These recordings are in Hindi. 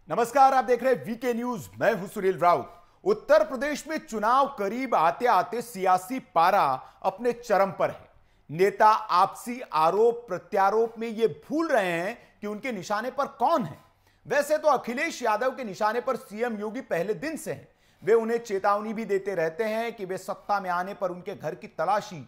नमस्कार, आप देख रहे हैं वीके न्यूज। मैं हूं सुनील राउत। उत्तर प्रदेश में चुनाव करीब आते आते सियासी पारा अपने चरम पर है। नेता आपसी आरोप प्रत्यारोप में ये भूल रहे हैं कि उनके निशाने पर कौन है। वैसे तो अखिलेश यादव के निशाने पर सीएम योगी पहले दिन से हैं। वे उन्हें चेतावनी भी देते रहते हैं कि वे सत्ता में आने पर उनके घर की तलाशी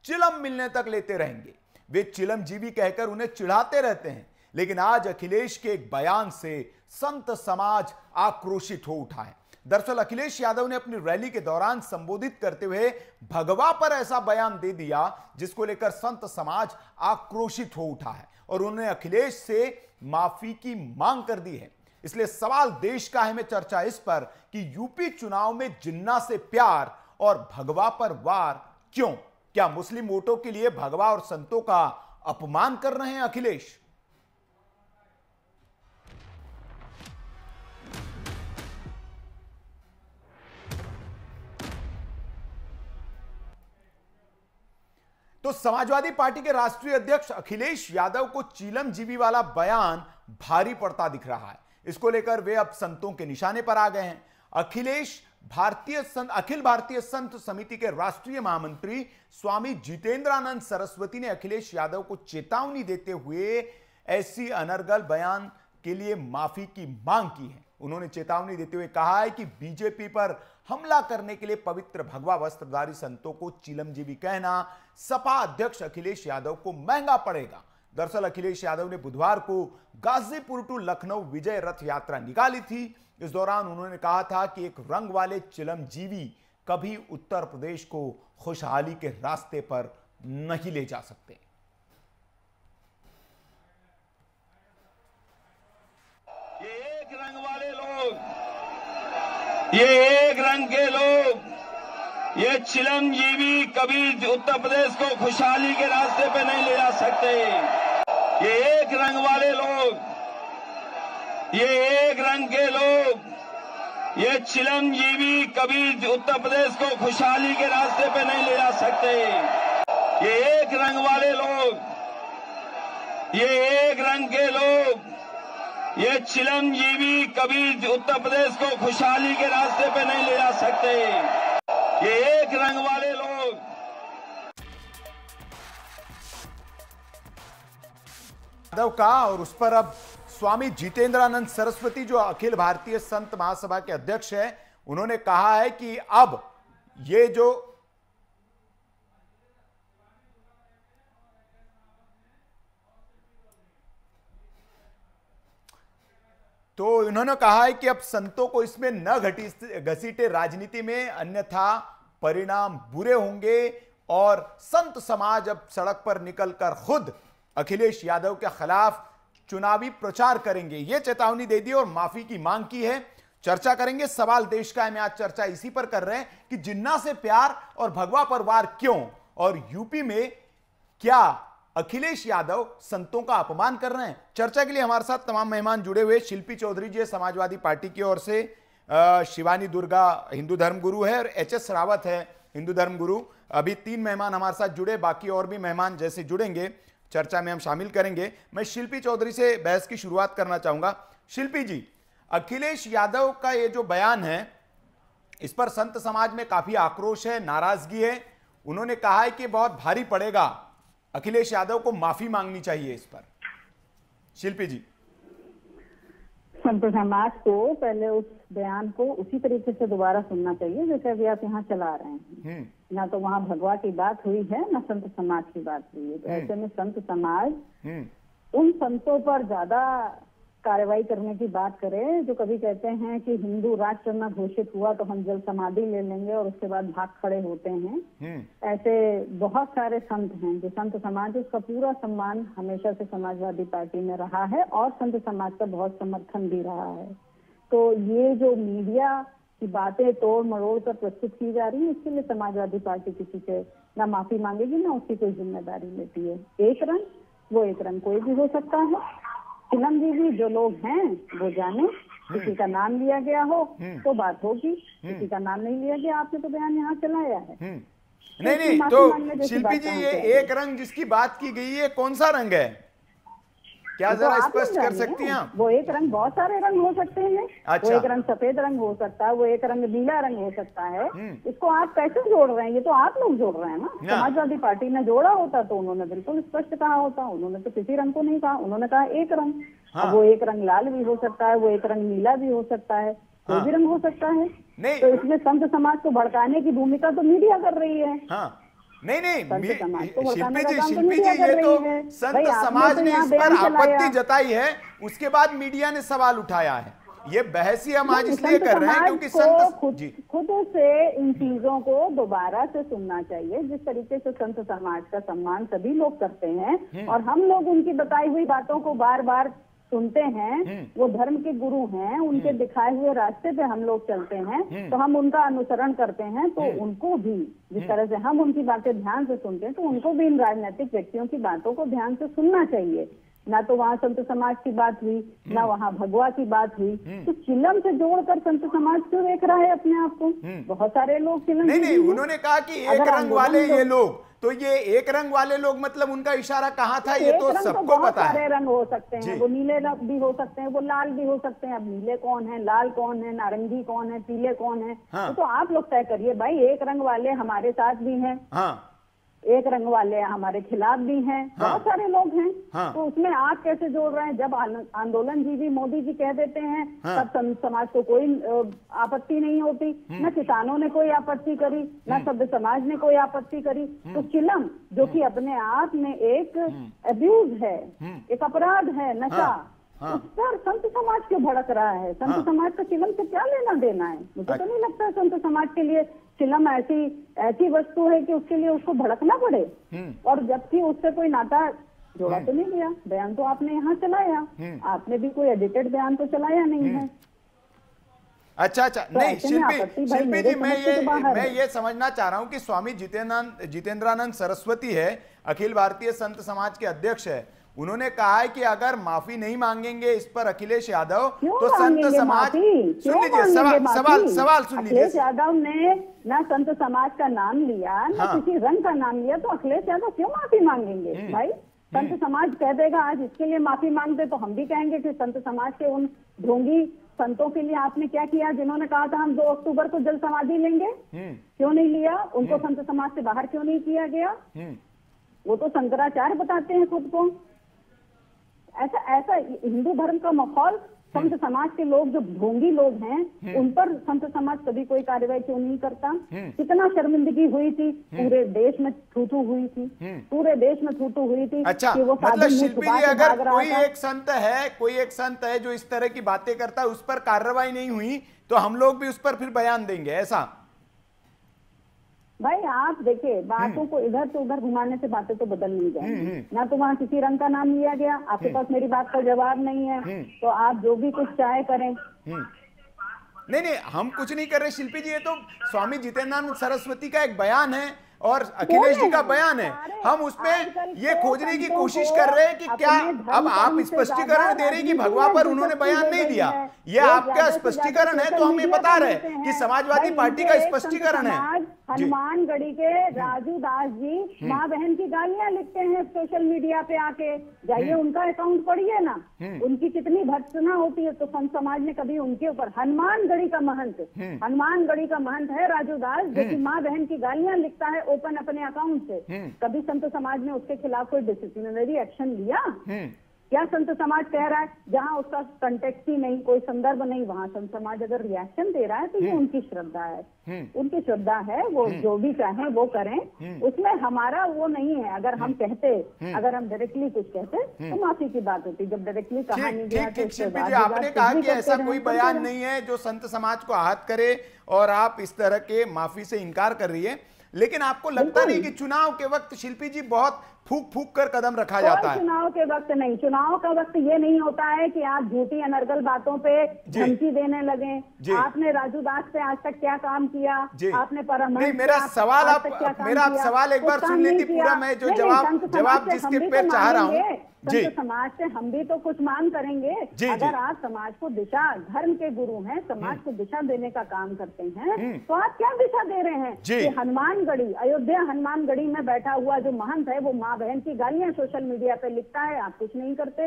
चिलम मिलने तक लेते रहेंगे। वे चिलमजीवी कहकर उन्हें चिढ़ाते रहते हैं। लेकिन आज अखिलेश के एक बयान से संत समाज आक्रोशित हो उठा है। दरअसल अखिलेश यादव ने अपनी रैली के दौरान संबोधित करते हुए भगवा पर ऐसा बयान दे दिया जिसको लेकर संत समाज आक्रोशित हो उठा है और उन्होंने अखिलेश से माफी की मांग कर दी है। इसलिए सवाल देश का है में चर्चा इस पर कि यूपी चुनाव में जिन्ना से प्यार और भगवा पर वार क्यों? क्या मुस्लिम वोटों के लिए भगवा और संतों का अपमान कर रहे हैं अखिलेश? तो समाजवादी पार्टी के राष्ट्रीय अध्यक्ष अखिलेश यादव को चीलमजीवी वाला बयान भारी पड़ता दिख रहा है। इसको लेकर वे अब संतों के निशाने पर आ गए हैं। अखिल भारतीय संत समिति के राष्ट्रीय महामंत्री स्वामी जितेंद्रानंद सरस्वती ने अखिलेश यादव को चेतावनी देते हुए ऐसी अनर्गल बयान के लिए माफी की मांग की है। उन्होंने चेतावनी देते हुए कहा है कि बीजेपी पर हमला करने के लिए पवित्र भगवा वस्त्रधारी संतों को चिलमजीवी कहना सपा अध्यक्ष अखिलेश यादव को महंगा पड़ेगा। दरअसल अखिलेश यादव ने बुधवार को गाजीपुर टू लखनऊ विजय रथ यात्रा निकाली थी। इस दौरान उन्होंने कहा था कि एक रंग वाले चिलमजीवी कभी उत्तर प्रदेश को खुशहाली के रास्ते पर नहीं ले जा सकते। ये एक रंग के लोग, ये चिलमजीवी कभी उत्तर प्रदेश को खुशहाली के रास्ते पे नहीं ले जा सकते। ये एक रंग वाले लोग, ये एक रंग के लोग, ये चिलमजीवी कभी उत्तर प्रदेश को खुशहाली के रास्ते पे नहीं ले जा सकते। ये एक रंग वाले लोग, ये एक रंग के लोग, ये चिलमजीवी कभी उत्तर प्रदेश को खुशहाली के रास्ते पे नहीं ले जा सकते। ये एक रंग वाले लोग। यादव का और उस पर अब स्वामी जितेंद्रानंद सरस्वती जो अखिल भारतीय संत महासभा के अध्यक्ष हैं, उन्होंने कहा है कि अब ये जो तो उन्होंने कहा है कि अब संतों को इसमें न घसीटे राजनीति में, अन्यथा परिणाम बुरे होंगे और संत समाज अब सड़क पर निकलकर खुद अखिलेश यादव के खिलाफ चुनावी प्रचार करेंगे। यह चेतावनी दे दी और माफी की मांग की है। चर्चा करेंगे, सवाल देश का है में आज चर्चा इसी पर कर रहे हैं कि जिन्ना से प्यार और भगवा पर वार क्यों, और यूपी में क्या अखिलेश यादव संतों का अपमान कर रहे हैं। चर्चा के लिए हमारे साथ तमाम मेहमान जुड़े हुए। शिल्पी चौधरी जी समाजवादी पार्टी की ओर से, शिवानी दुर्गा हिंदू धर्म गुरु है और एचएस रावत है हिंदू धर्म गुरु। अभी 3 मेहमान हमारे साथ जुड़े, बाकी और भी मेहमान जैसे जुड़ेंगे चर्चा में हम शामिल करेंगे। मैं शिल्पी चौधरी से बहस की शुरुआत करना चाहूंगा। शिल्पी जी, अखिलेश यादव का ये जो बयान है, इस पर संत समाज में काफी आक्रोश है, नाराजगी है। उन्होंने कहा है कि बहुत भारी पड़ेगा, अखिलेश यादव को माफी मांगनी चाहिए इस पर। शिल्पी जी, संत समाज को पहले उस बयान को उसी तरीके से दोबारा सुनना चाहिए जैसे अभी आप यहाँ चला रहे हैं। ना तो वहाँ भगवा की बात हुई है, ना संत समाज की बात हुई है। तो ऐसे में संत समाज उन संतों पर ज्यादा कार्रवाई करने की बात करे जो कभी कहते हैं कि हिंदू राष्ट्र न घोषित हुआ तो हम जल समाधि ले लेंगे और उसके बाद भाग खड़े होते हैं। ऐसे बहुत सारे संत हैं जो संत समाज, उसका पूरा सम्मान हमेशा से समाजवादी पार्टी में रहा है और संत समाज का बहुत समर्थन भी रहा है। तो ये जो मीडिया की बातें तोड़ मरोड़ कर प्रस्तुत की जा रही है, इसके लिए समाजवादी पार्टी किसी से ना माफी मांगेगी ना उसकी कोई जिम्मेदारी लेती है। एक रंग, वो एक रंग कोई भी हो सकता है। चिलमजीवी जो लोग हैं वो जाने, किसी का नाम लिया गया हो तो बात होगी, किसी का नाम नहीं लिया गया। आपने तो बयान यहाँ चलाया है। नहीं, तो शिल्पी जी, ये एक रंग जिसकी बात की गई है, कौन सा रंग है? क्या जरा स्पष्ट कर सकती हैं आप? वो एक रंग, बहुत सारे रंग हो सकते हैं। अच्छा। वो एक रंग सफेद रंग हो सकता है, वो एक रंग नीला रंग हो सकता है। इसको आप कैसे जोड़ रहे हैं? ये तो आप लोग जोड़ रहे हैं ना। समाजवादी पार्टी ने जोड़ा होता तो उन्होंने बिल्कुल स्पष्ट कहा होता। उन्होंने तो किसी रंग को नहीं कहा, उन्होंने कहा एक रंग। अब वो एक रंग लाल भी हो सकता है, वो एक रंग नीला भी हो सकता है, कोई भी रंग हो सकता है। नहीं, तो इसमें संत समाज को भड़काने की भूमिका तो मीडिया कर रही है। हाँ, नहीं शिल्पी जी, ये ये तो संत समाज ने इस पर आपत्ति जताई है, उसके बाद मीडिया ने सवाल उठाया है। ये बहस ही हम आज इसलिए कर रहे हैं क्योंकि संत खुद से इन चीजों को दोबारा से सुनना चाहिए। जिस तरीके से संत समाज का सम्मान सभी लोग करते हैं और हम लोग उनकी बताई हुई बातों को बार बार सुनते हैं, वो धर्म के गुरु हैं, उनके दिखाए हुए रास्ते पे हम लोग चलते हैं, तो हम उनका अनुसरण करते हैं। तो उनको भी जिस तरह से हम उनकी बातें ध्यान से सुनते हैं, तो उनको भी इन राजनीतिक व्यक्तियों की बातों को ध्यान से सुनना चाहिए। ना तो वहाँ संत समाज की बात हुई, ना वहाँ भगवा की बात हुई। तो चिलम से जोड़कर संत समाज क्यों देख रहा है अपने आप को? बहुत सारे लोग चिलम नहीं, उन्होंने कहा कि एक रंग वाले ये लोग, तो ये एक रंग वाले लोग मतलब उनका इशारा कहाँ था? ये तो सबको पता है। सारे रंग हो सकते हैं, वो नीले भी हो सकते हैं, वो लाल भी हो सकते हैं। अब नीले कौन है, लाल कौन है, नारंगी कौन है, पीले कौन है? तो आप लोग तय करिए भाई। एक रंग वाले हमारे साथ भी हैं, एक रंग वाले हमारे खिलाफ भी हैं, बहुत सारे लोग हैं। तो उसमें आप कैसे जोड़ रहे हैं? जब आंदोलन जीवी मोदी जी कह देते हैं तब संत समाज को कोई आपत्ति नहीं होती, न किसानों ने कोई आपत्ति करी, न सभ्य समाज ने कोई आपत्ति करी। तो चिलम जो कि अपने आप में एक अब्यूज है, एक अपराध है, नशा, उस पर संत समाज क्यों भड़क रहा है? संत समाज का चिलम से क्या लेना देना है? मुझे तो नहीं लगता संत समाज के लिए चिलम ऐसी वस्तु है कि उसके लिए उसको भड़कना पड़े। और जबकि उससे कोई नाता जोड़ा तो नहीं गया। बयान तो आपने यहाँ चलाया, आपने भी कोई एडिटेड बयान तो चलाया नहीं है। अच्छा, तो नहीं शिल्पी जी, मैं ये समझना चाह रहा हूँ कि स्वामी जितेंद्रानंद सरस्वती है, अखिल भारतीय संत समाज के अध्यक्ष है। उन्होंने कहा है कि अगर माफी नहीं मांगेंगे इस पर अखिलेश यादव, तो संत समाज, सुन लीजिए सवाल सुन लीजिए। अखिलेश यादव ने ना संत समाज का नाम लिया, ना किसी रंग का नाम लिया, तो अखिलेश यादव क्यों माफी मांगेंगे भाई? संत समाज कह देगा आज इसके लिए माफी मांगते, तो हम भी कहेंगे कि संत समाज के उन ढोंगी संतों के लिए आपने क्या किया जिन्होंने कहा था हम 2 अक्टूबर को जल समाधि लेंगे? क्यों नहीं लिया? उनको संत समाज से बाहर क्यों नहीं किया गया? वो तो शंकराचार्य बताते हैं खुद को। ऐसा हिंदू धर्म का माहौल, संत समाज के लोग जो ढोंगी लोग हैं उन पर संत समाज कभी कोई कार्रवाई क्यों नहीं करता? कितना शर्मिंदगी हुई थी, पूरे देश में थू-थू हुई थी, पूरे देश में थू-थू हुई थी। अच्छा, कि वो मतलब शिल्पी जी, अगर कोई एक संत है जो इस तरह की बातें करता है, उस पर कार्रवाई नहीं हुई, तो हम लोग भी उस पर फिर बयान देंगे, ऐसा? भाई आप देखिए, बातों को इधर से उधर घुमाने से बातें तो बदल नहीं जाएंगी। ना तो वहाँ किसी रंग का नाम लिया गया, आपके पास मेरी बात का जवाब नहीं है, तो आप जो भी कुछ चाहे करें। नहीं, हम कुछ नहीं कर रहे शिल्पी जी, ये तो स्वामी जितेंद्रानंद सरस्वती का एक बयान है और अखिलेश जी का बयान है। हम उसमें ये खोजने की कोशिश कर रहे हैं कि क्या अब आप स्पष्टीकरण दे रहे हैं कि भगवा पर उन्होंने बयान नहीं दिया, ये आपका स्पष्टीकरण है, तो हम ये बता रहे हैं कि समाजवादी पार्टी का स्पष्टीकरण है। हनुमानगढ़ी के राजू दास जी माँ बहन की गालियां लिखते हैं सोशल मीडिया पे आके, जाइए उनका अकाउंट पढ़िए ना, उनकी कितनी भर्त्सना होती है। तो संत समाज ने कभी उनके ऊपर, हनुमानगढ़ी का महंत है राजू दास, जो कि माँ बहन की गालियां लिखता है ओपन अपने अकाउंट से, कभी संत समाज ने उसके खिलाफ कोई डिसिप्लिनरी एक्शन लिया? क्या संत समाज कह रहा है जहां उसका कंटेक्स्ट ही नहीं, कोई संदर्भ नहीं, वहां संत समाज अगर रिएक्शन दे रहा है तो ये उनकी श्रद्धा है, उनकी श्रद्धा है, वो जो भी चाहें वो करें, उसमें हमारा वो नहीं है। अगर हम कहते, अगर हम डायरेक्टली कुछ कहते तो माफी की बात होती, जब डायरेक्टली कहा नहीं गया। आपने कहा कि ऐसा कोई बयान नहीं है जो संत समाज को आहत करे और आप इस तरह के माफी से इनकार कर रही है, लेकिन आपको लगता नहीं कि चुनाव के वक्त शिल्पी जी बहुत फूक कर कदम रखा जाता है? चुनाव के वक्त नहीं, चुनाव का वक्त ये नहीं होता है कि आप झूठी अनर्गल बातों पे धमकी देने लगे। आपने राजू दास पे आज तक क्या काम किया? आपने नहीं, मेरा सवाल एक बार सुन लेती पूरा, मैं जो जवाब जिसके पे चाह रहा हूँ जी। संत समाज से हम भी तो कुछ मांग करेंगे। जी, अगर जी। आप समाज को दिशा, धर्म के गुरु हैं, समाज को दिशा देने का काम करते हैं, तो आप क्या दिशा दे रहे हैं जी। कि हनुमानगढ़ी, अयोध्या हनुमानगढ़ी में बैठा हुआ जो महंत है वो माँ बहन की गालियां सोशल मीडिया पे लिखता है, आप कुछ नहीं करते।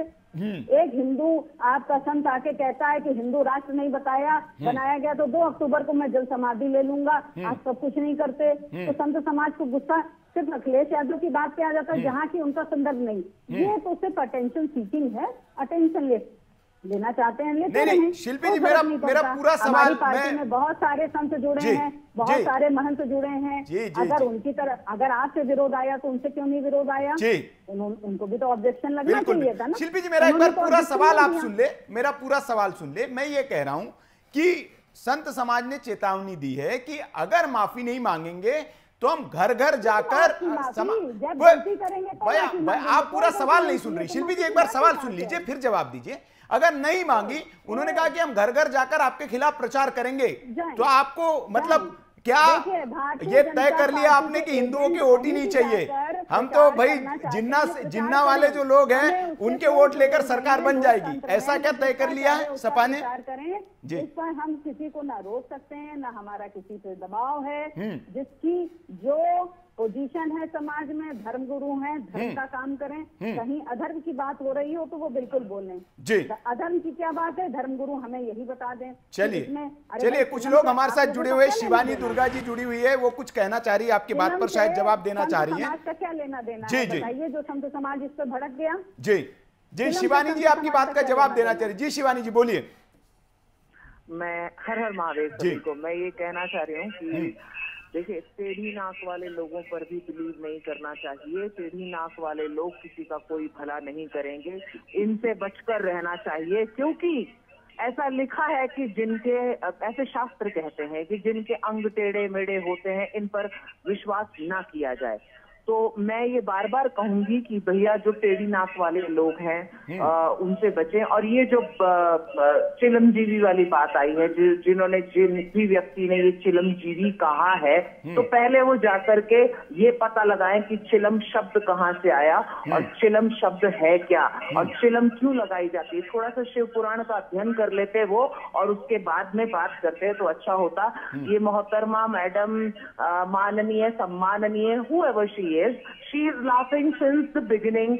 एक हिंदू आपका संत आके कहता है कि हिंदू राष्ट्र नहीं बनाया गया तो 2 अक्टूबर को मैं जल समाधि ले लूंगा, आप सब कुछ नहीं करते। तो संत समाज को गुस्सा सिर्फ अखिलेश यादव की बात पे आ जाता है जहाँ की उनका संदर्भ नहीं। ये तो सिर्फ अटेंशन सीकिंग है, अटेंशन लेना चाहते हैं, लेते नहीं, हैं। शिल्पी जी, मेरा पूरा सवाल, हमारी पार्टी में बहुत सारे संत जुड़े हैं, बहुत सारे महंत जुड़े हैं। अगर उनकी तरफ, अगर आपसे विरोध आया तो उनसे क्यों नहीं विरोध आया? उनको भी तो ऑब्जेक्शन लगना चाहिए था ना। शिल्पी जी, मेरा एक बार पूरा सवाल आप सुन ले, मेरा पूरा सवाल सुन ले। मैं ये कह रहा हूं कि संत समाज ने चेतावनी दी है कि अगर माफी नहीं मांगेंगे तो हम घर घर जाकर आप पूरा सवाल नहीं सुन रही शिल्पी जी, एक बार सवाल सुन लीजिए फिर जवाब दीजिए। अगर नहीं मांगी, उन्होंने कहा कि हम घर घर जाकर आपके खिलाफ प्रचार करेंगे, तो आपको मतलब क्या ये तय कर लिया आपने कि हिंदुओं के वोट ही नहीं चाहिए, हम तो भाई जिन्ना वाले जो लोग हैं उनके वोट लेकर सरकार बन जाएगी, ऐसा क्या तय कर लिया है सपा ने? जी, इस पर हम किसी को ना रोक सकते हैं, ना हमारा किसी पे दबाव है। जिसकी जो पोजीशन है समाज में, धर्म गुरु हैं, धर्म का काम करें। कहीं अधर्म की बात हो रही हो तो वो बिल्कुल बोलें जी। अधर्म की क्या बात है, धर्म गुरु हमें यही बता दें। चलिए कुछ लोग हमारे साथ जुड़े हुए, शिवानी दुर्गा जी जुड़ी हुई है, वो कुछ कहना चाह रही है, आपकी बात पर शायद जवाब देना चाह रही है। समाज का क्या लेना देना है बताइए, जो संत समाज इस पर भड़क गया। जी जी, शिवानी जी आपकी बात का जवाब देना चाह रही। जी शिवानी जी बोलिए। मैं हर हर महादेव सभी को मैं ये कहना चाह रही हूँ कि देखिए, टेढ़ी नाक वाले लोगों पर भी बिलीव नहीं करना चाहिए। टेढ़ी नाक वाले लोग किसी का कोई भला नहीं करेंगे, इनसे बचकर रहना चाहिए। क्योंकि ऐसा लिखा है कि जिनके, ऐसे शास्त्र कहते हैं कि जिनके अंग टेढ़े मेढ़े होते हैं, इन पर विश्वास ना किया जाए। तो मैं ये बार बार कहूंगी कि भैया जो टेढ़ी नाक वाले लोग हैं उनसे बचें। और ये जो चिलमजीवी वाली बात आई है, जिन्होंने, जिन भी व्यक्ति ने ये चिलमजीवी कहा है, तो पहले वो जाकर के ये पता लगाएं कि चिलम शब्द कहाँ से आया और चिलम शब्द है क्या और चिलम क्यों लगाई जाती है। थोड़ा सा शिव पुराण का अध्ययन कर लेते वो और उसके बाद में बात करते तो अच्छा होता। ये मोहतरमा मैडम, माननीय, सम्माननीय, whoever she is laughing since the beginning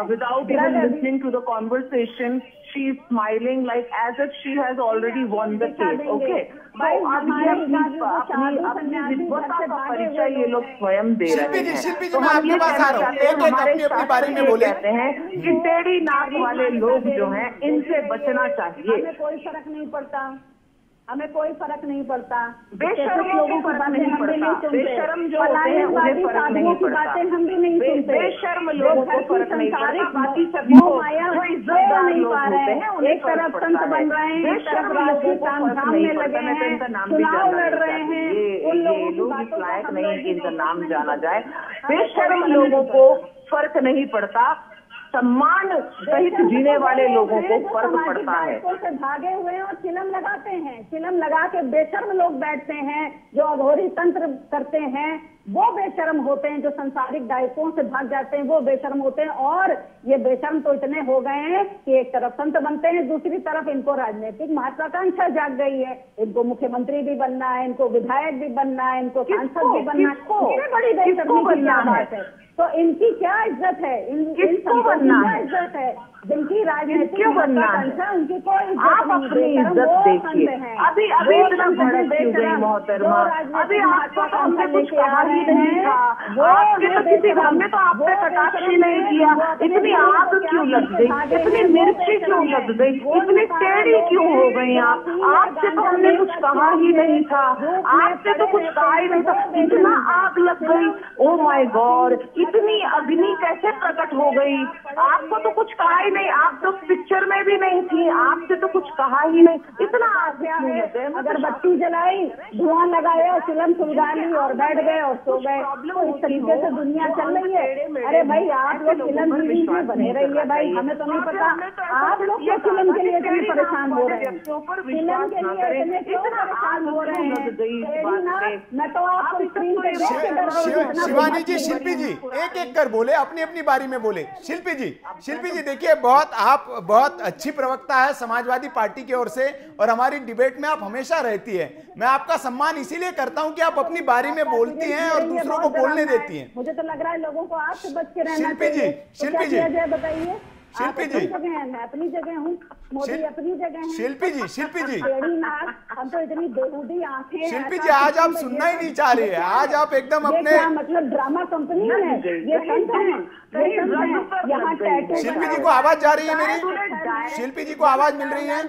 without even listening to the conversation. She is smiling like as if she has already won the case. Okay, तो अपनी विद्वता का परिचय ये लोग स्वयं दे रहे हैं। शिल्पी जी, मैं आपके पास आ रहा हूं, अपनी बारे में बोले। कहते हैं कि टेढ़ी नाक वाले लोग जो हैं इनसे बचना चाहिए। हमें कोई फर्क नहीं पड़ता, हमें कोई फर्क नहीं पड़ता। बेशर्म लोगों को फर्क नहीं पड़ता, बेशर्म जो होते हैं उन्हें फर्क नहीं पड़ता, हम भी नहीं सुनते। बेशर्म लोगों को फर्क नहीं पड़ता, बाकी सभी जो इज्जतदार लोग होते हैं उन्हें एक तरफ संत बन रहे हैं, एक तरफ राष्ट्रीय काम में लगे हैं, चुनाव लड़ रहे हैं। ये लोग इस लायक नहीं है कि इनका नाम जाना जाए। बेशर्म लोगों को फर्क नहीं पड़ता, सम्मान सहित जीने वाले लोगों को फर्क पड़ता है। से भागे हुए हैं और चिलम लगाते हैं, चिलम लगा के बेशर्म लोग बैठते हैं, जो अघोरी तंत्र करते हैं वो बेशर्म होते हैं, जो संसारिक दायित्वों से भाग जाते हैं वो बेशर्म होते हैं। और ये बेशर्म तो इतने हो गए हैं कि एक तरफ संत बनते हैं, दूसरी तरफ इनको राजनीतिक महत्वाकांक्षा जाग गई है। इनको मुख्यमंत्री भी बनना है, इनको विधायक भी बनना है, इनको सांसद भी बनना है। बड़ी बेशर्मी की क्या बात है? तो इनकी क्या इज्जत है? किसको बनना है? इज्जत है जिनकी राजनीतिक क्यों बनना है? उनकी कोई आप अपनी इज्जत देखिए। अभी इतना भड़क क्यों गई मोहतरमा? अभी आपको तो हमने कुछ कहा ही नहीं था, आपके तो किसी, हमने तो आप पे कटाक्ष ही नहीं किया। इतनी आग क्यों लग गई, इतनी मिर्ची क्यों लग गई, इतनी टेढ़ी क्यों हो गई आप? आपसे तो हमने कुछ कहा ही नहीं था, आपसे तो कुछ कहा ही नहीं था, इतना आग लग गई। ओ माय गॉड, इतनी अग्नि कैसे प्रकट हो गई? आपको तो कुछ कहा नहीं, आप तो पिक्चर में भी नहीं थी, आपसे तो कुछ कहा ही नहीं, इतना अगरबत्ती जलाई, धुआं लगाया, चिलम सुलगा ली और बैठ गए और सो गए। तो इस तरीके से दुनिया चल रही है। अरे भाई आप लोग चिलम जीवी में बने रहिए भाई, हमें तो नहीं पता आप लोग क्यों चिलम के लिए इतने परेशान हो रहे हैं, चिलम के लिए इतने क्यों परेशान हो रहे हैं। मैं तो आपको स्क्रीन पे शिवानी जी, शिल्पी जी एक एक कर बोले, अपनी अपनी बारी में बोले। शिल्पी जी देखिए, आप बहुत अच्छी प्रवक्ता है समाजवादी पार्टी की ओर से, और हमारी डिबेट में आप हमेशा रहती है। मैं आपका सम्मान इसीलिए करता हूं कि आप अपनी बारी में बोलती हैं और दूसरों को बोलने देती हैं। मुझे तो लग रहा है लोगों को आपसे बच के रहना शिल्पी जी बताइए। शिल्पी जी, मैं अपनी जगह हूँ, मोदी अपनी जगह है। शिल्पी जी हम तो इतनी बेहूदी आंखें। शिल्पी जी, आज आप सुनना ही नहीं चाह रही है। आज आप एकदम अपने मतलब ड्रामा कंपनी है, ये संत है, यहाँ टैटू। शिल्पी जी को आवाज जा रही है मेरी? शिल्पी जी को आवाज मिल रही है?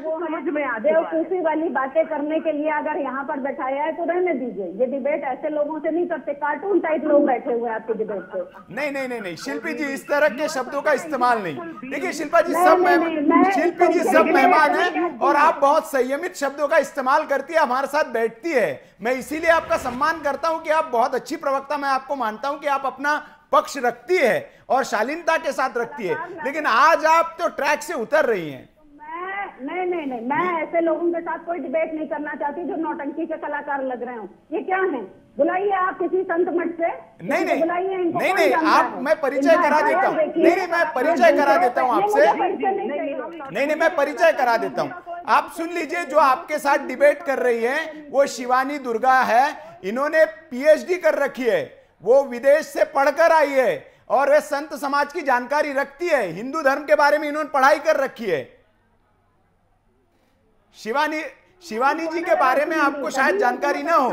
बेवकूफी वाली बातें करने के लिए अगर यहाँ पर बैठाया है तो रहने दीजिए। ये डिबेट ऐसे लोगों से नहीं करते, कार्टून टाइप लोग बैठे हुए हैं आपकी डिबेट पे। नहीं, शिल्पी जी इस तरह के शब्दों का इस्तेमाल नहीं। देखिए शिल्पा जी, शिल्पी जी सब मेहमान हैं और आप बहुत संयमित शब्दों का इस्तेमाल करती है, हमारे साथ बैठती है। मैं इसीलिए आपका सम्मान करता हूं कि आप बहुत अच्छी प्रवक्ता, मैं आपको मानता हूं कि आप अपना पक्ष रखती है और शालीनता के साथ रखती है, लेकिन आज आप तो ट्रैक से उतर रही हैं। नहीं, मैं ऐसे लोगों के साथ कोई डिबेट नहीं करना चाहती जो नौटंकी के कलाकार लग रहे हो। ये क्या है? बुलाइए आप किसी संत मठ से। नहीं, आप, मैं परिचय करा देता हूँ। नहीं, मैं परिचय करा देता हूँ आपसे। नहीं, मैं परिचय करा देता हूँ। आप सुन लीजिए, जो आपके साथ डिबेट कर रही है वो शिवानी दुर्गा है। इन्होंने पीएचडी कर रखी है, वो विदेश से पढ़कर आई है और वे संत समाज की जानकारी रखती है। हिंदू धर्म के बारे में इन्होंने पढ़ाई कर रखी है। शिवानी जी के बारे में आपको शायद जानकारी ना हो।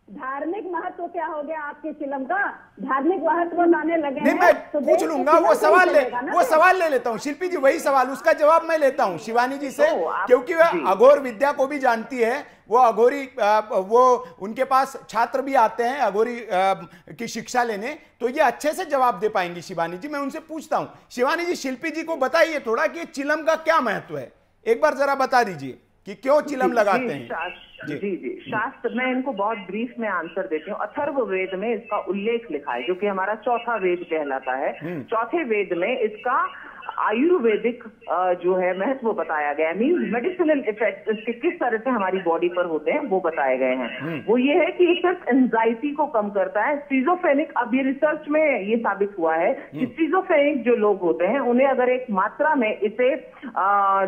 धार्मिक महत्व क्या हो गया आपके चिलम का? धार्मिक महत्व लाने लगे। नहीं, मैं पूछ लूंगा, वो सवाल ले लेता हूँ। शिल्पी जी, वही सवाल, उसका जवाब मैं लेता हूँ शिवानी जी से, क्योंकि वह अघोर विद्या को भी जानती है। वो अघोरी, वो उनके पास छात्र भी आते हैं अघोरी की शिक्षा लेने, तो ये अच्छे से जवाब दे पाएंगी शिवानी जी। मैं उनसे पूछता हूँ। शिवानी जी, शिल्पी जी को बताइए थोड़ा कि चिलम का क्या महत्व है, एक बार जरा बता दीजिए कि क्यों चिलम लगाते हैं। जी, शास्त्र, मैं इनको बहुत ब्रीफ में आंसर देती हूँ। अथर्व वेद में इसका उल्लेख लिखा है, जो कि हमारा चौथा वेद कहलाता है। चौथे वेद में इसका आयुर्वेदिक जो है महत्व बताया गया है। मींस मेडिसिनल इफेक्ट इसके किस तरह से हमारी बॉडी पर होते हैं वो बताए गए हैं। वो ये है कि ये सिर्फ एंजाइटी को कम करता है। स्किज़ोफ्रेनिक, अब ये रिसर्च में ये साबित हुआ है कि स्किज़ोफ्रेनिक जो लोग होते हैं उन्हें अगर एक मात्रा में इसे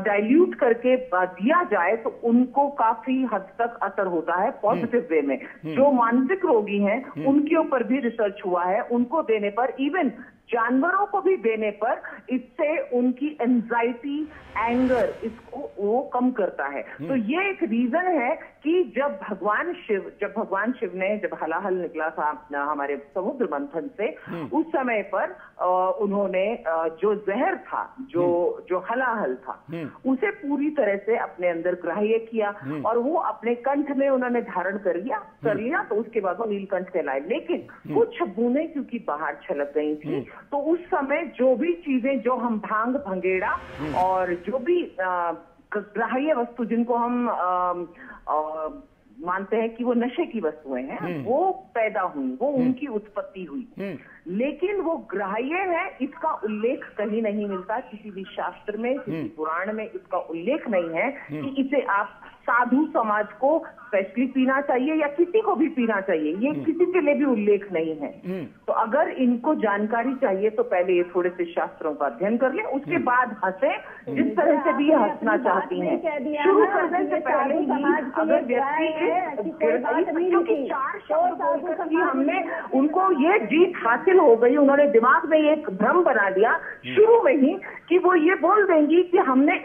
डाइल्यूट करके दिया जाए तो उनको काफी हद तक असर होता है पॉजिटिव वे में। जो मानसिक रोगी हैं उनके ऊपर भी रिसर्च हुआ है, उनको देने पर, इवन जानवरों को भी देने पर, इससे उनकी एंजाइटी, एंगर, इसको वो कम करता है। तो ये एक रीजन है कि जब भगवान शिव ने जब हलाहल निकला था हमारे समुद्र मंथन से, उस समय पर उन्होंने जो जहर था, जो हलाहल था, उसे पूरी तरह से अपने अंदर ग्राह्य किया और वो अपने कंठ में उन्होंने धारण कर लिया। तो उसके बाद वो नीलकंठ कहलाए। लेकिन कुछ बूंदें क्योंकि बाहर छलक गई थी, तो उस समय जो भी चीजें, जो हम भांग भंगेड़ा और जो भी ग्राह्य वस्तु जिनको हम मानते हैं कि वो नशे की वस्तुएं हैं, वो पैदा हुई, वो उनकी उत्पत्ति हुई। लेकिन वो ग्राह्य है, इसका उल्लेख कहीं नहीं मिलता, किसी भी शास्त्र में, किसी पुराण में इसका उल्लेख नहीं है कि इसे आप साधु समाज को स्पेशली पीना चाहिए या किसी को भी पीना चाहिए। ये किसी के लिए भी उल्लेख नहीं है। तो अगर इनको जानकारी चाहिए तो पहले ये थोड़े से शास्त्रों का अध्ययन कर लें, उसके बाद हंसे, जिस तरह से भी हंसना चाहती हैं। शुरू करने से पहले ही अगर व्यक्ति, क्योंकि 4 शब्द बोलकर ही हमने उनको ये जीत हासिल हो गई, उन्होंने दिमाग में एक भ्रम बना दिया शुरू में ही कि वो ये बोल देंगी कि हमने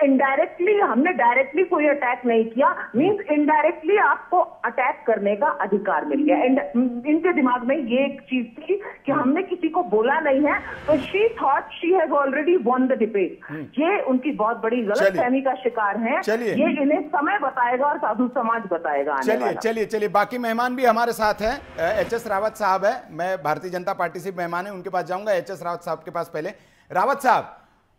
डायरेक्टली कोई अटैक नहीं किया, मींस इनडायरेक्टली आपको अटैक करने का अधिकार मिल गया। इनके दिमाग में ये एक चीज थी कि हमने किसी को बोला नहीं है, तो she thought she has already won the debate. ये उनकी बहुत बड़ी गलतफहमी का शिकार है। ये इन्हें समय बताएगा और साधु समाज बताएगा। चलिए, बाकी मेहमान भी हमारे साथ हैं। एचएस रावत साहब है, मैं भारतीय जनता पार्टी से मेहमान है, उनके पास जाऊंगा। एचएस रावत साहब के पास पहले। रावत साहब,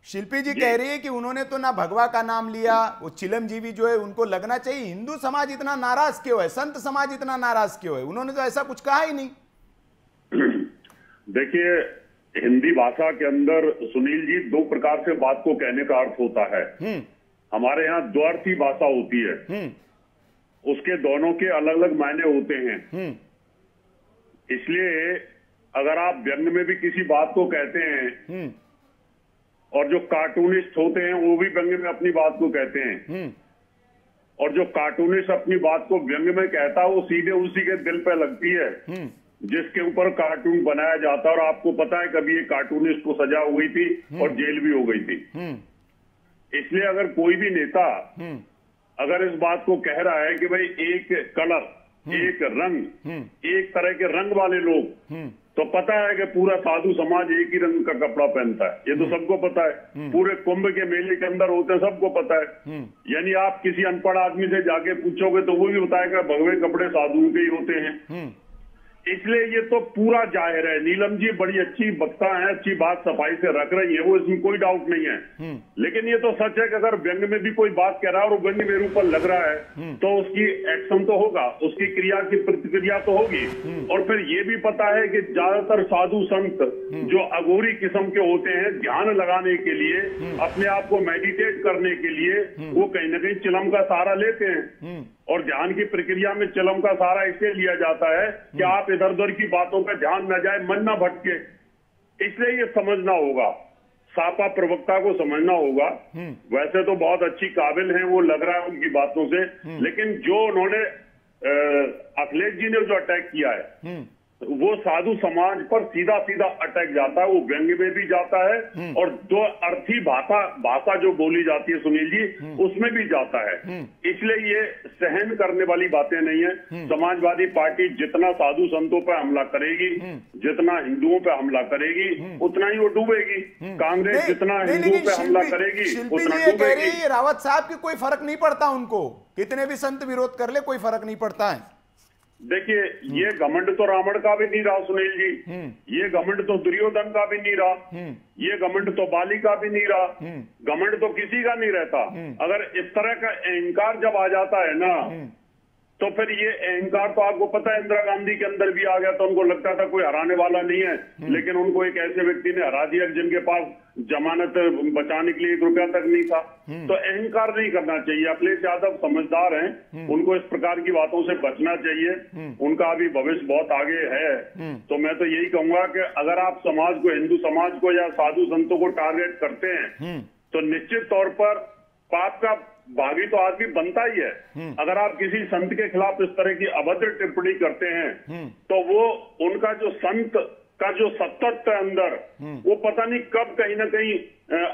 शिल्पी जी कह रही है कि उन्होंने तो ना भगवा का नाम लिया, वो चिलमजीवी जो है उनको लगना चाहिए। हिंदू समाज इतना नाराज क्यों है, संत समाज इतना नाराज क्यों है? उन्होंने तो ऐसा कुछ कहा ही नहीं। देखिए, हिंदी भाषा के अंदर सुनील जी 2 प्रकार से बात को कहने का अर्थ होता है। हमारे यहाँ द्वर्थी भाषा होती है, उसके दोनों के अलग अलग मायने होते हैं। इसलिए अगर आप आप व्यंग में भी किसी बात को कहते हैं और जो कार्टूनिस्ट होते हैं वो भी व्यंग में अपनी बात को कहते हैं, और जो कार्टूनिस्ट अपनी बात को व्यंग में कहता है वो सीधे उसी के दिल पे लगती है जिसके ऊपर कार्टून बनाया जाता है। और आपको पता है कभी ये कार्टूनिस्ट को सजा हो गई थी और जेल भी हो गई थी। इसलिए अगर कोई भी नेता अगर इस बात को कह रहा है कि भाई एक कलर, एक रंग, एक तरह के रंग वाले लोग, तो पता है कि पूरा साधु समाज एक ही रंग का कपड़ा पहनता है, ये तो सबको पता है। पूरे कुंभ के मेले के अंदर होते हैं, सबको पता है। यानी आप किसी अनपढ़ आदमी से जाके पूछोगे तो वो भी बताएगा भगवे कपड़े साधुओं के ही होते हैं। इसलिए ये तो पूरा जाहिर है। नीलम जी बड़ी अच्छी वक्ता हैं, अच्छी बात सफाई से रख रही है, वो इसमें कोई डाउट नहीं है। लेकिन ये तो सच है कि अगर व्यंग में भी कोई बात कह रहा है और व्यंग मेरे ऊपर लग रहा है तो उसकी एक्शन तो होगा, उसकी क्रिया की प्रतिक्रिया तो होगी। और फिर ये भी पता है कि ज्यादातर साधु संत जो अघोरी किस्म के होते हैं, ध्यान लगाने के लिए, अपने आप को मेडिटेट करने के लिए वो कहीं ना कहीं चिलम का सहारा लेते हैं। और ध्यान की प्रक्रिया में चिलम का सहारा इसलिए लिया जाता है कि आप इधर उधर की बातों पर ध्यान न जाए, मन न भटके। इसलिए ये समझना होगा, सापा प्रवक्ता को समझना होगा। वैसे तो बहुत अच्छी काबिल हैं, वो लग रहा है उनकी बातों से, लेकिन जो उन्होंने अखिलेश जी ने जो अटैक किया है वो साधु समाज पर सीधा सीधा अटैक जाता है, वो व्यंग में भी जाता है और जो अर्थी भाषा जो बोली जाती है सुनील जी, उसमें भी जाता है। इसलिए ये सहन करने वाली बातें नहीं है। समाजवादी पार्टी जितना साधु संतों पर हमला करेगी, जितना हिंदुओं पर हमला करेगी, उतना ही वो डूबेगी। कांग्रेस जितना हिंदुओं पर हमला करेगी उतना डूबेगी। रावत साहब की कोई फर्क नहीं पड़ता, उनको कितने भी संत विरोध कर ले कोई फर्क नहीं पड़ता है। देखिए, ये घमंड तो रावण का भी नहीं रहा सुनील जी, ये घमंड तो दुर्योधन का भी नहीं रहा, ये घमंड तो बाली का भी नहीं रहा, घमंड तो किसी का नहीं रहता। अगर इस तरह का अहंकार जब आ जाता है ना, तो फिर ये अहंकार तो आपको पता है इंदिरा गांधी के अंदर भी आ गया, तो उनको लगता था कोई हराने वाला नहीं है, लेकिन उनको एक ऐसे व्यक्ति ने हरा दिया जिनके पास जमानत बचाने के लिए ₹1 तक नहीं था। तो अहंकार नहीं करना चाहिए। अखिलेश यादव समझदार हैं, उनको इस प्रकार की बातों से बचना चाहिए। उनका अभी भविष्य बहुत आगे है। तो मैं तो यही कहूंगा कि अगर आप समाज को, हिंदू समाज को या साधु संतों को टारगेट करते हैं तो निश्चित तौर पर पाप का भागी तो आदमी बनता ही है। अगर आप किसी संत के खिलाफ इस तरह की अभद्र टिप्पणी करते हैं तो वो उनका जो संत का जो सत्तत्व है अंदर, वो पता नहीं कब कहीं ना कहीं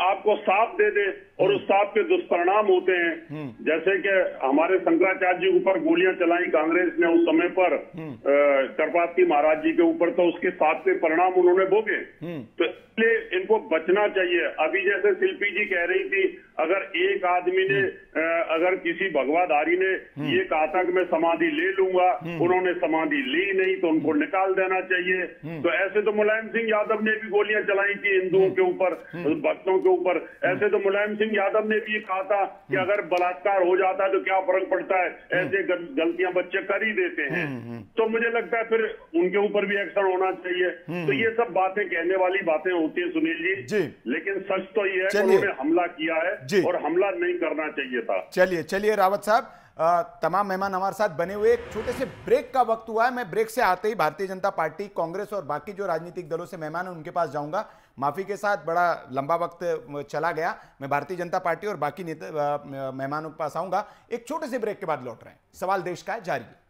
आपको साफ दे दे और उस साफ के दुष्परिणाम होते हैं। जैसे कि हमारे शंकराचार्य जी के ऊपर गोलियां चलाई कांग्रेस ने उस समय पर करपाती महाराज जी के ऊपर, तो उसके साथ के परिणाम उन्होंने भोगे। तो इसलिए इनको बचना चाहिए। अभी जैसे शिल्पी जी कह रही थी, अगर एक आदमी ने अगर किसी भगवाधारी ने ये कहा था कि मैं समाधि ले लूंगा, उन्होंने समाधि ली नहीं तो उनको निकाल देना चाहिए। तो ऐसे तो मुलायम सिंह यादव ने भी गोलियां चलाई थी हिंदुओं के ऊपर, भक्तों के ऊपर। ऐसे तो मुलायम सिंह यादव ने भी कहा था कि अगर बलात्कार हो जाता है तो क्या फर्क पड़ता है, ऐसे गलतियां बच्चे कर ही देते हैं। तो मुझे लगता है फिर उनके ऊपर भी एक्शन होना चाहिए। तो ये सब बातें कहने वाली बातें होती है सुनील जी, लेकिन सच तो ये है कि उन्होंने हमला किया है और हमला नहीं करना चाहिए था। चलिए रावत साहब, तमाम मेहमान हमारे साथ बने हुए, एक छोटे से ब्रेक का वक्त हुआ है। मैं ब्रेक से आते ही भारतीय जनता पार्टी, कांग्रेस और बाकी जो राजनीतिक दलों से मेहमान हैं उनके पास जाऊंगा। माफी के साथ बड़ा लंबा वक्त चला गया। मैं भारतीय जनता पार्टी और बाकी मेहमानों के पास आऊंगा। एक छोटे से ब्रेक के बाद लौट रहे हैं। सवाल देश का है, जारी है।